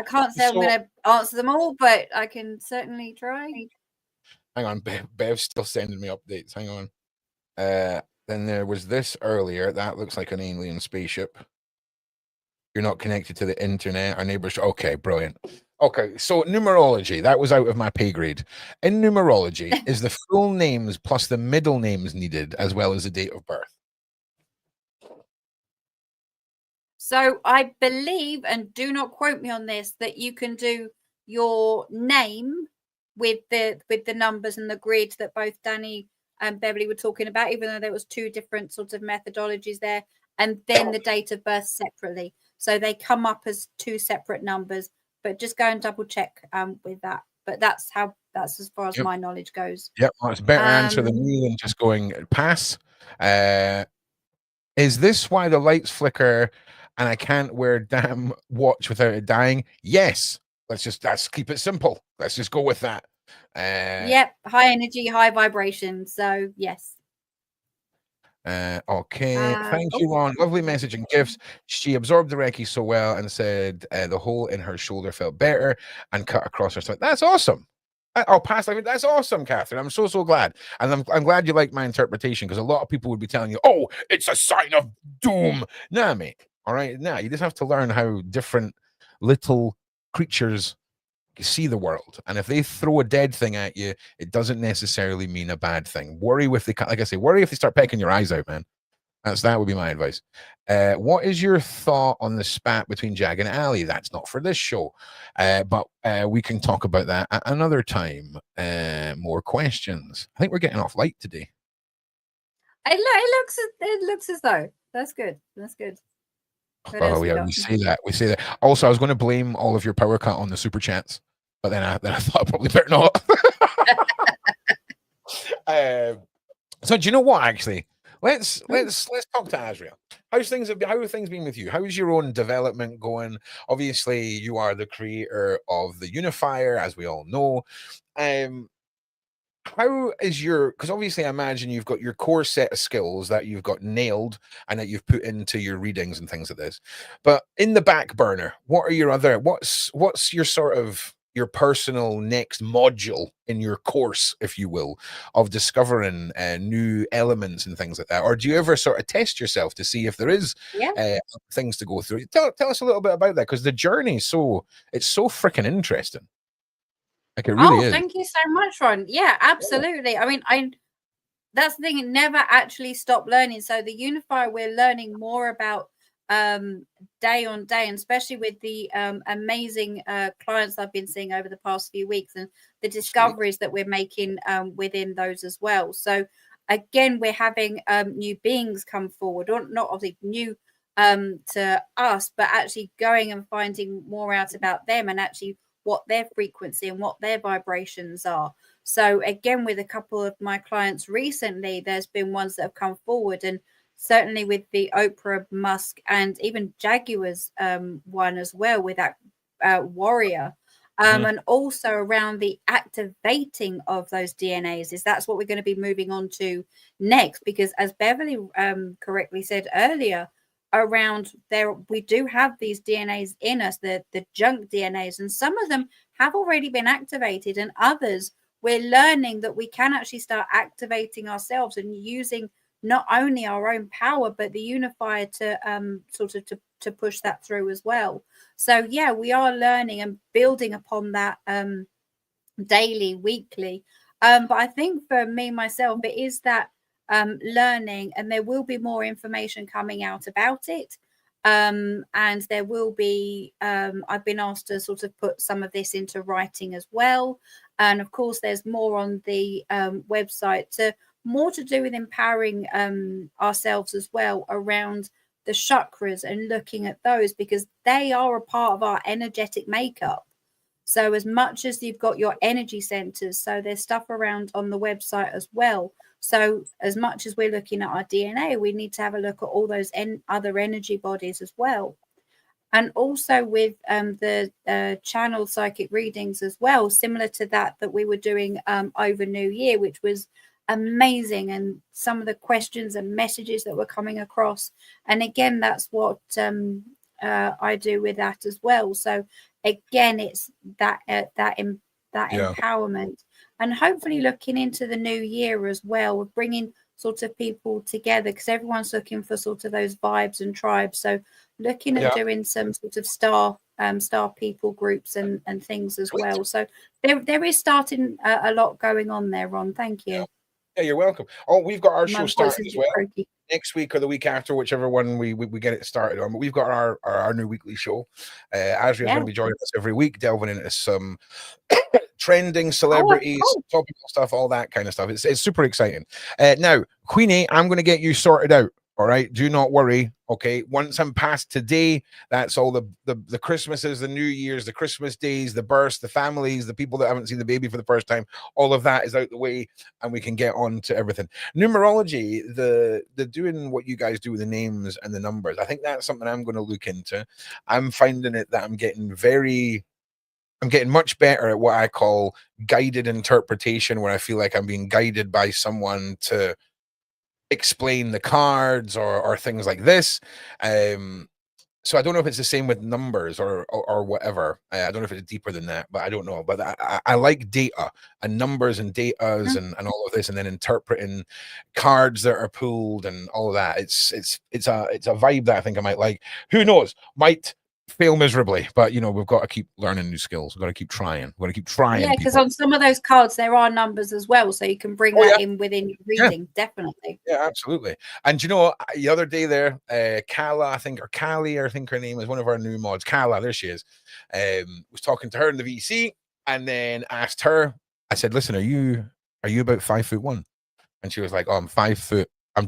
can't say I'm going to answer them all, but I can certainly try. Hang on, Bev's still sending me updates. Hang on. Then there was this earlier. That looks like an alien spaceship. You're not connected to the internet. Our neighbors. Okay, brilliant. Okay, so numerology. That was out of my pay grade. In numerology, is the full names plus the middle names needed as well as the date of birth? So I believe, and do not quote me on this, that you can do your name with the numbers and the grid that both Danny and Beverli were talking about, even though there was two different sorts of methodologies there, and then the date of birth separately. So they come up as two separate numbers, but just go and double check with that. But that's as far as my knowledge goes. Yep, well, it's a better answer than me than just going pass. Is this why the lights flicker and I can't wear a damn watch without it dying? Yes. Let's keep it simple. Let's just go with that. Yep, high energy, high vibration. So yes. Okay, thank you, Ron. Lovely message and gifts. She absorbed the Reiki so well and said the hole in her shoulder felt better and cut across her stomach. That's awesome. I'll pass. That's awesome, Catherine. I'm so glad, and I'm glad you like my interpretation, because a lot of people would be telling you, "Oh, it's a sign of doom." Nah, mate. All right, nah. You just have to learn how different little creatures see the world, and if they throw a dead thing at you, it doesn't necessarily mean a bad thing. Worry if they, like I say, worry if they start pecking your eyes out, man. That would be my advice. What is your thought on the spat between Jag and Ali? That's not for this show, but we can talk about that at another time. More questions. I think we're getting off light today. It looks as though that's good. That's good. Oh yeah, we say that. We say that. Also, I was going to blame all of your power cut on the super chats, but then I thought I probably better not. So do you know what? Actually, let's talk to Asria. How have things been with you? How is your own development going? Obviously, you are the creator of the Unifier, as we all know. How is because obviously I imagine you've got your core set of skills that you've got nailed and that you've put into your readings and things like this. But in the back burner, what are your what's your sort of your personal next module in your course, if you will, of discovering new elements and things like that? Or do you ever sort of test yourself to see if there is things to go through? Tell us a little bit about that, because the journey is so freaking interesting. Like it really is. Thank you so much, Ron. Yeah, absolutely. I mean, that's the thing, it never actually stopped learning. So the Unifier, we're learning more about day on day, and especially with the amazing clients I've been seeing over the past few weeks, and the discoveries that we're making within those as well. So again, we're having new beings come forward, or not obviously new to us, but actually going and finding more out about them, and actually what their frequency and what their vibrations are. So again, with a couple of my clients recently, there's been ones that have come forward, and certainly with the Oprah, Musk, and even Jaguar's one as well, with that warrior. And also around the activating of those DNAs, that's what we're going to be moving on to next, because as Beverli correctly said earlier, around there. We do have these DNAs in us, the junk DNAs, and some of them have already been activated, and others we're learning that we can actually start activating ourselves and using not only our own power but the unifier to sort of to push that through as well. So yeah, we are learning and building upon that daily, weekly. But I think for me myself, it is that learning, and there will be more information coming out about it. And there will be, I've been asked to sort of put some of this into writing as well. And of course, there's more on the website to more to do with empowering ourselves as well around the chakras and looking at those, because they are a part of our energetic makeup. So as much as you've got your energy centers, so there's stuff around on the website as well. So as much as we're looking at our DNA, we need to have a look at all those other energy bodies as well. And also with the channel psychic readings as well, similar to that we were doing over New Year, which was amazing, and some of the questions and messages that were coming across. And again, that's what I do with that as well. So again, it's that empowerment, and hopefully looking into the new year as well, of bringing sort of people together, because everyone's looking for sort of those vibes and tribes. So looking at doing some sort of star people groups and things as well. So there is starting a lot going on there, Ron. Thank you. Yeah, you're welcome. Oh, we've got our show started as well. Croaky. Next week or the week after, whichever one we get it started on. But we've got our new weekly show. Asria is going to be joining us every week, delving into some trending celebrities, topical stuff, all that kind of stuff. It's super exciting. Now, Queenie, I'm going to get you sorted out. All right, do not worry. Okay, once I'm past today, that's all the Christmases, the New Year's, the Christmas days, the births, the families, the people that haven't seen the baby for the first time. All of that is out the way, and we can get on to everything. Numerology, the doing what you guys do with the names and the numbers. I think that's something I'm going to look into. I'm finding it that I'm getting much better at what I call guided interpretation, where I feel like I'm being guided by someone to explain the cards or things like this. So I don't know if it's the same with numbers or whatever. I don't know if it's deeper than that, but I don't know. But I like data and numbers and datas and all of this, and then interpreting cards that are pulled and all of that. It's a vibe that I think I might like. Who knows? Might fail miserably, but we've got to keep learning new skills. We've got to keep trying. Yeah, because on some of those cards there are numbers as well, so you can bring that in within your reading. Definitely. Yeah, absolutely. And the other day there, Kala, I think, or Kali, I think her name is, one of our new mods. Kala, there she is. Was talking to her in the VC, and then asked her. I said, "Listen, are you about 5'1"?" And she was like, "Oh, I'm 5 foot. I'm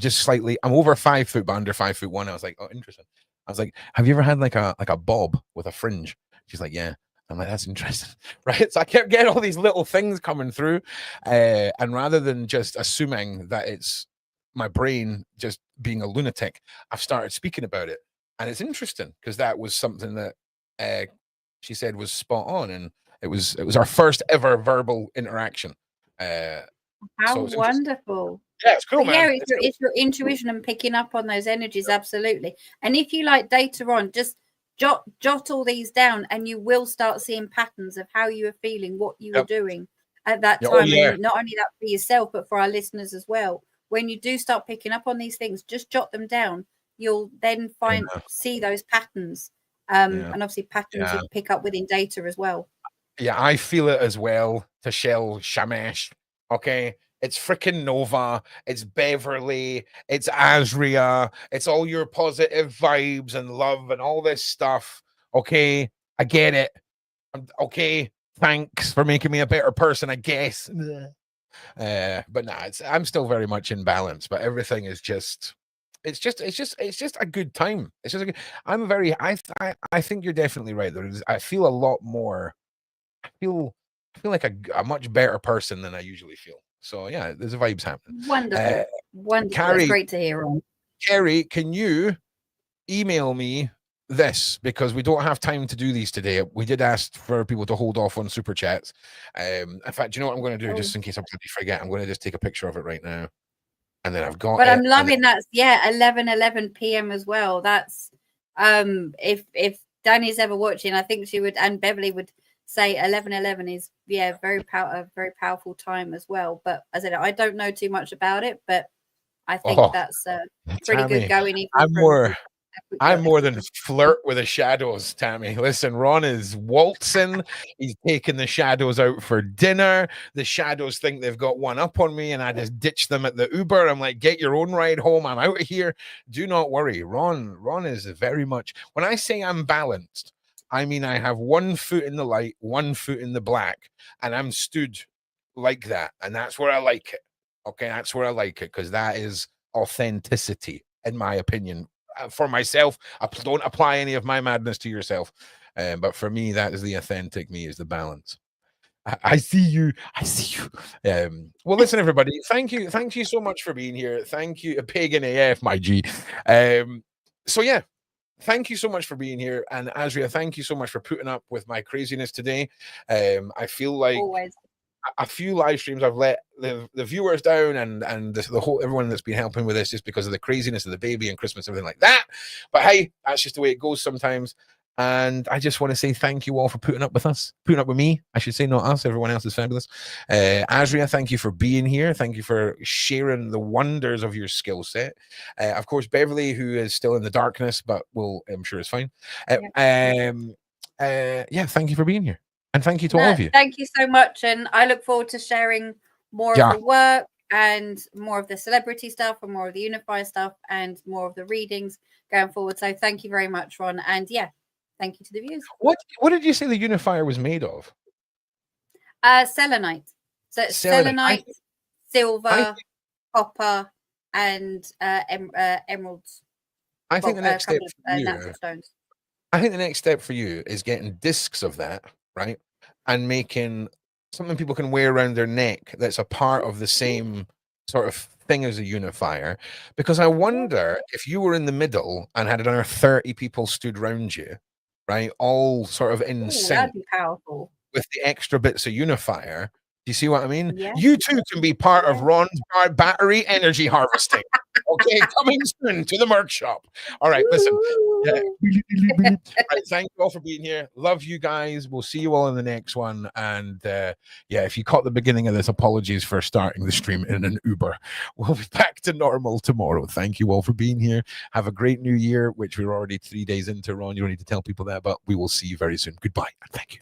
over 5 foot, but under 5'1". I was like, "Oh, interesting." I was like, "Have you ever had like a bob with a fringe?" She's like, "Yeah." I'm like, "That's interesting." Right. So I kept getting all these little things coming through. And rather than just assuming that it's my brain just being a lunatic, I've started speaking about it. And it's interesting because that was something that she said was spot on. And it was our first ever verbal interaction. How wonderful. Yeah, it's cool, man. Yeah, it's your intuition and picking up on those energies, absolutely. And if you like later on, just jot all these down, and you will start seeing patterns of how you were feeling, what you were doing at that time. And not only that for yourself, but for our listeners as well. When you do start picking up on these things, just jot them down. You'll then see those patterns. And obviously patterns you pick up within data as well. Yeah, I feel it as well. Tashel Shamesh. Okay. It's freaking Nova. It's Beverli. It's Asria. It's all your positive vibes and love and all this stuff. Okay. I get it. Okay. Thanks for making me a better person, I guess. But nah, I'm still very much in balance, but everything is just, it's just a good time. It's just I think you're definitely right. I feel a lot more. I feel like a much better person than I usually feel. So yeah, there's vibes happening. Wonderful. Wonderful. Carrie, that's great to hear. Kerry, can you email me this, because we don't have time to do these today. We did ask for people to hold off on super chats. In fact, do you know what I'm going to do? Just in case I forget, I'm going to just take a picture of it right now. And then I've got But it, I'm loving that. Yeah, 11 p.m. as well. That's if Danny's ever watching, I think she would, and Beverly would say 11 is a very powerful time as well. But as I said, I don't know too much about it, but I think that's pretty Tammy, good going. Even I'm more than flirt with the shadows, Tammy. Listen, Ron is waltzing. He's taking the shadows out for dinner. The shadows think they've got one up on me, and I just ditch them at the Uber. I'm like, get your own ride home. I'm out of here. Do not worry. Ron is very much, when I say I'm balanced, I mean I have 1 foot in the light, 1 foot in the black, and I'm stood like that. And that's where I like it. Okay, that's where I like it, because that is authenticity, in my opinion. For myself, don't apply any of my madness to yourself. But for me, that is the authentic me, is the balance. I see you. I see you. Well, listen, everybody. Thank you so much for being here. Thank you, pagan AF, my G. So yeah, thank you so much for being here, and Asria, thank you so much for putting up with my craziness today. I feel like always. A few live streams I've let the viewers down, and the whole everyone that's been helping with this, just because of the craziness of the baby and Christmas, everything like that. But hey, that's just the way it goes sometimes. And I just want to say thank you all for putting up with us, putting up with me, I should say, not us. Everyone else is fabulous. Asria, thank you for being here. Thank you for sharing the wonders of your skill set. Of course, Beverli, who is still in the darkness, but I'm sure is fine. Yeah, thank you for being here. And thank you to all of you. Thank you so much. And I look forward to sharing more of the work and more of the celebrity stuff and more of the Unifier stuff and more of the readings going forward. So thank you very much, Ron. And thank you to the viewers. What did you say the Unifier was made of? Selenite. So selenite, silver, copper, and emeralds. I think the next step for you, I think the next step for you is getting discs of that, right? And making something people can wear around their neck that's a part of the same sort of thing as a unifier. Because I wonder if you were in the middle and had another 30 people stood around you, right? All sort of in sync. That'd be powerful. With the extra bits of unifier. Do you see what I mean? Yeah. You too can be part of Ron's battery energy harvesting. Okay, coming soon to the Merc shop. All right, listen. Right, thank you all for being here. Love you guys. We'll see you all in the next one. And if you caught the beginning of this, apologies for starting the stream in an Uber. We'll be back to normal tomorrow. Thank you all for being here. Have a great new year, which we're already 3 days into, Ron. You don't need to tell people that, but we will see you very soon. Goodbye and thank you.